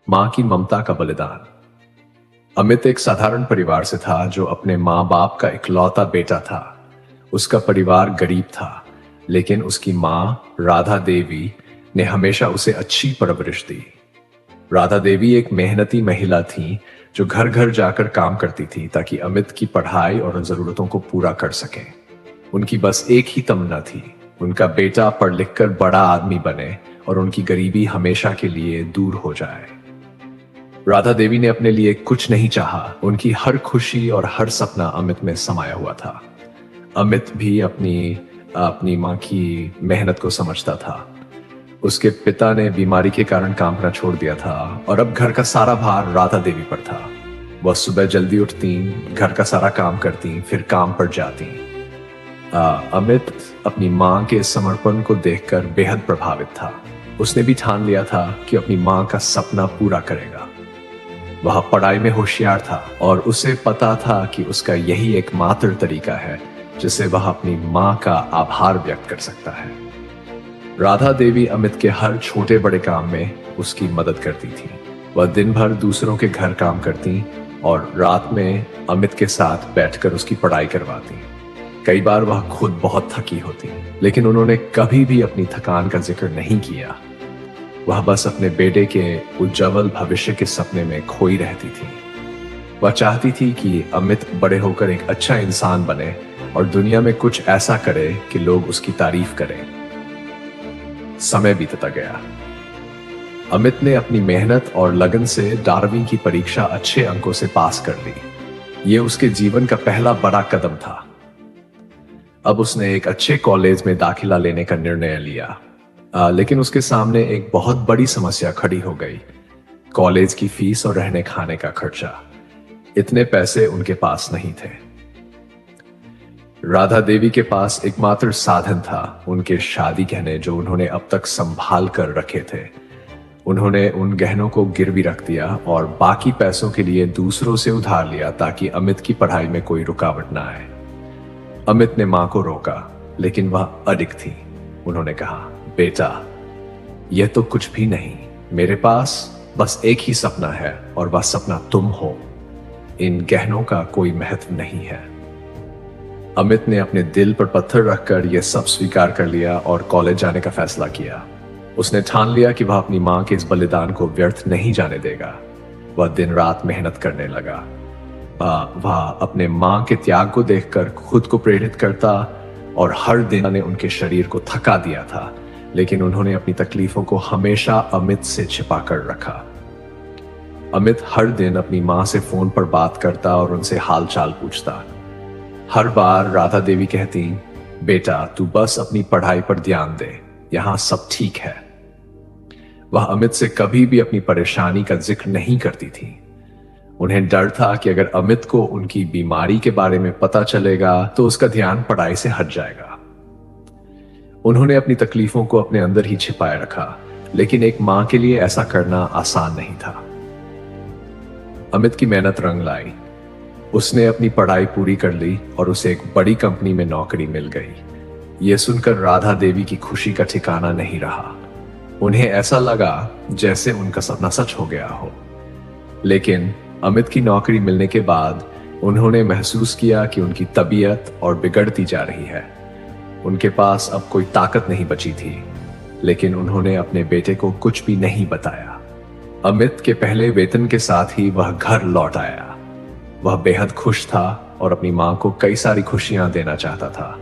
मां की ममता का बलिदान। अमित एक साधारण परिवार से था जो अपने माँ बाप का इकलौता बेटा था। उसका परिवार गरीब था, लेकिन उसकी मां राधा देवी ने हमेशा उसे अच्छी परवरिश दी। राधा देवी एक मेहनती महिला थी जो घर घर जाकर काम करती थी ताकि अमित की पढ़ाई और जरूरतों को पूरा कर सके। उनकी बस एक ही तमन्ना थी, उनका बेटा पढ़ लिख कर बड़ा आदमी बने और उनकी गरीबी हमेशा के लिए दूर हो जाए। राधा देवी ने अपने लिए कुछ नहीं चाहा, उनकी हर खुशी और हर सपना अमित में समाया हुआ था। अमित भी अपनी अपनी माँ की मेहनत को समझता था। उसके पिता ने बीमारी के कारण काम करना छोड़ दिया था और अब घर का सारा भार राधा देवी पर था। वह सुबह जल्दी उठती, घर का सारा काम करती, फिर काम पर जाती। अमित अपनी माँ के समर्पण को देखकर बेहद प्रभावित था। उसने भी ठान लिया था कि अपनी माँ का सपना पूरा करेगा। वह पढ़ाई में होशियार था और उसे पता था कि उसका यही एकमात्र तरीका है जिससे वह अपनी माँ का आभार व्यक्त कर सकता है। राधा देवी अमित के हर छोटे बड़े काम में उसकी मदद करती थी। वह दिन भर दूसरों के घर काम करती और रात में अमित के साथ बैठकर उसकी पढ़ाई करवाती। कई बार वह खुद बहुत थकी होती, लेकिन उन्होंने कभी भी अपनी थकान का जिक्र नहीं किया। वह बस अपने बेटे के उज्जवल भविष्य के सपने में खोई रहती थी। वह चाहती थी कि अमित बड़े होकर एक अच्छा इंसान बने और दुनिया में कुछ ऐसा करे कि लोग उसकी तारीफ करें। समय बीतता गया। अमित ने अपनी मेहनत और लगन से 12वीं की परीक्षा अच्छे अंकों से पास कर ली। यह उसके जीवन का पहला बड़ा कदम था। अब उसने एक अच्छे कॉलेज में दाखिला लेने का निर्णय लिया। लेकिन उसके सामने एक बहुत बड़ी समस्या खड़ी हो गई। कॉलेज की फीस और रहने खाने का खर्चा। इतने पैसे उनके पास नहीं थे। राधा देवी के पास एकमात्र साधन था उनके शादी गहने जो उन्होंने अब तक संभाल कर रखे थे। उन्होंने उन गहनों को गिरवी रख दिया और बाकी पैसों के लिए दूसरों से उधार लिया ताकि अमित की पढ़ाई में कोई रुकावट ना आए। अमित ने मां को रोका, लेकिन वह अडिग थी। उन्होंने कहा, बेटा, यह तो कुछ भी नहीं। मेरे पास बस एक ही सपना है और वह सपना तुम हो। इन गहनों का कोई महत्व नहीं है। अमित ने अपने दिल पर पत्थर रखकर यह सब स्वीकार कर लिया और कॉलेज जाने का फैसला किया। उसने ठान लिया कि वह अपनी मां के इस बलिदान को व्यर्थ नहीं जाने देगा। वह दिन रात मेहनत करने लगा। वह अपने मां के त्याग को देखकर खुद को प्रेरित करता और हर दिन ने उनके शरीर को थका दिया था, लेकिन उन्होंने अपनी तकलीफों को हमेशा अमित से छिपा कर रखा। अमित हर दिन अपनी मां से फोन पर बात करता और उनसे हालचाल पूछता। हर बार राधा देवी कहती, बेटा, तू बस अपनी पढ़ाई पर ध्यान दे, यहां सब ठीक है। वह अमित से कभी भी अपनी परेशानी का जिक्र नहीं करती थी। उन्हें डर था कि अगर अमित को उनकी बीमारी के बारे में पता चलेगा तो उसका ध्यान पढ़ाई से हट जाएगा। उन्होंने अपनी तकलीफों को अपने अंदर ही छिपाए रखा, लेकिन एक मां के लिए ऐसा करना आसान नहीं था। अमित की मेहनत रंग लाई। उसने अपनी पढ़ाई पूरी कर ली और उसे एक बड़ी कंपनी में नौकरी मिल गई। यह सुनकर राधा देवी की खुशी का ठिकाना नहीं रहा। उन्हें ऐसा लगा जैसे उनका सपना सच हो गया हो। लेकिन अमित की नौकरी मिलने के बाद उन्होंने महसूस किया कि उनकी तबीयत और बिगड़ती जा रही है। उनके पास अब कोई ताकत नहीं बची थी, लेकिन उन्होंने अपने बेटे को कुछ भी नहीं बताया। अमित के पहले वेतन के साथ ही वह घर लौट आया। वह बेहद खुश था और अपनी मां को कई सारी खुशियां देना चाहता था।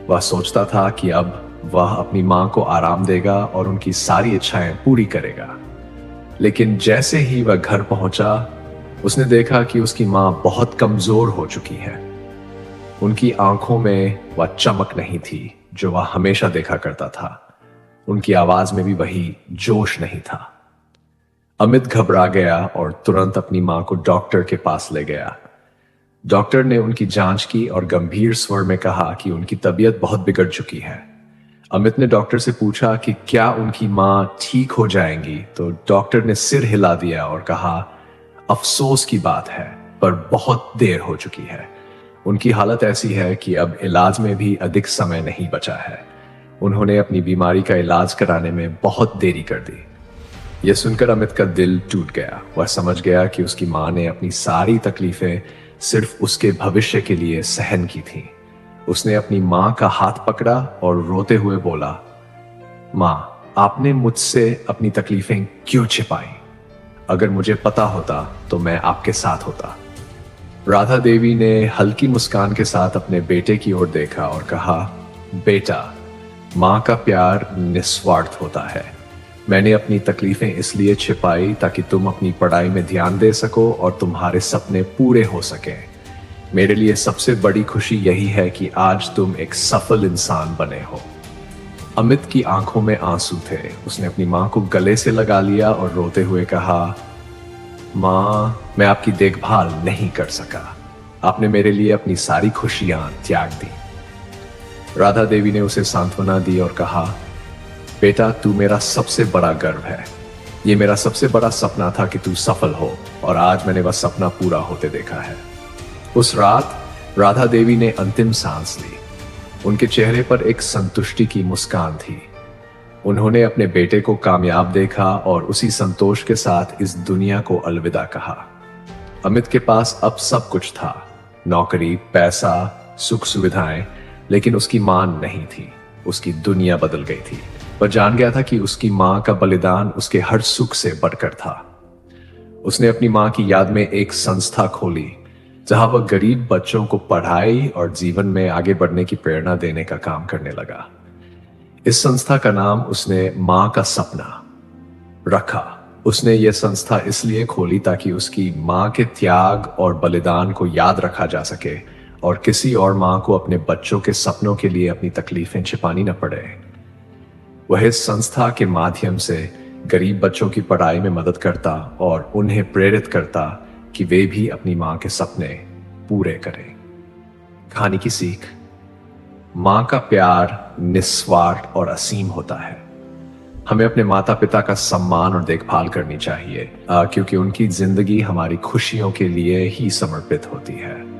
वह सोचता था कि अब वह अपनी मां को आराम देगा और उनकी सारी इच्छाएं पूरी करेगा। लेकिन जैसे ही वह घर पहुंचा, उसने देखा कि उसकी मां बहुत कमजोर हो चुकी है। उनकी आंखों में वह चमक नहीं थी जो वह हमेशा देखा करता था। उनकी आवाज में भी वही जोश नहीं था। अमित घबरा गया और तुरंत अपनी मां को डॉक्टर के पास ले गया। डॉक्टर ने उनकी जांच की और गंभीर स्वर में कहा कि उनकी तबीयत बहुत बिगड़ चुकी है। अमित ने डॉक्टर से पूछा कि क्या उनकी मां ठीक हो जाएंगी, तो डॉक्टर ने सिर हिला दिया और कहा, अफसोस की बात है, पर बहुत देर हो चुकी है। उनकी हालत ऐसी है कि अब इलाज में भी अधिक समय नहीं बचा है। उन्होंने अपनी बीमारी का इलाज कराने में बहुत देरी कर दी। यह सुनकर अमित का दिल टूट गया। वह समझ गया कि उसकी माँ ने अपनी सारी तकलीफें सिर्फ उसके भविष्य के लिए सहन की थी। उसने अपनी माँ का हाथ पकड़ा और रोते हुए बोला, माँ, आपने मुझसे अपनी तकलीफें क्यों छिपाई? अगर मुझे पता होता तो मैं आपके साथ होता। राधा देवी ने हल्की मुस्कान के साथ अपने बेटे की ओर देखा और कहा, बेटा, माँ का प्यार निस्वार्थ होता है। मैंने अपनी तकलीफें इसलिए छिपाई ताकि तुम अपनी पढ़ाई में ध्यान दे सको और तुम्हारे सपने पूरे हो सकें। मेरे लिए सबसे बड़ी खुशी यही है कि आज तुम एक सफल इंसान बने हो। अमित की आंखों में आंसू थे। उसने अपनी माँ को गले से लगा लिया और रोते हुए कहा, माँ, मैं आपकी देखभाल नहीं कर सका। आपने मेरे लिए अपनी सारी खुशियां त्याग दी। राधा देवी ने उसे सांत्वना दी और कहा, बेटा, तू मेरा सबसे बड़ा गर्व है। ये मेरा सबसे बड़ा सपना था कि तू सफल हो और आज मैंने वह सपना पूरा होते देखा है। उस रात राधा देवी ने अंतिम सांस ली। उनके चेहरे पर एक संतुष्टि की मुस्कान थी। उन्होंने अपने बेटे को कामयाब देखा और उसी संतोष के साथ इस दुनिया को अलविदा कहा। अमित के पास अब सब कुछ था, नौकरी, पैसा, सुख सुविधाएं, लेकिन उसकी मां नहीं थी। उसकी दुनिया बदल गई थी। वह जान गया था कि उसकी मां का बलिदान उसके हर सुख से बढ़कर था। उसने अपनी मां की याद में एक संस्था खोली जहां वह गरीब बच्चों को पढ़ाई और जीवन में आगे बढ़ने की प्रेरणा देने का काम करने लगा। इस संस्था का नाम उसने मां का सपना रखा। उसने यह संस्था इसलिए खोली ताकि उसकी मां के त्याग और बलिदान को याद रखा जा सके और किसी और मां को अपने बच्चों के सपनों के लिए अपनी तकलीफें छिपानी न पड़े। वह इस संस्था के माध्यम से गरीब बच्चों की पढ़ाई में मदद करता और उन्हें प्रेरित करता कि वे भी अपनी मां के सपने पूरे करें। कहानी की सीख, मां का प्यार निस्वार्थ और असीम होता है। हमें अपने माता पिता का सम्मान और देखभाल करनी चाहिए क्योंकि उनकी जिंदगी हमारी खुशियों के लिए ही समर्पित होती है।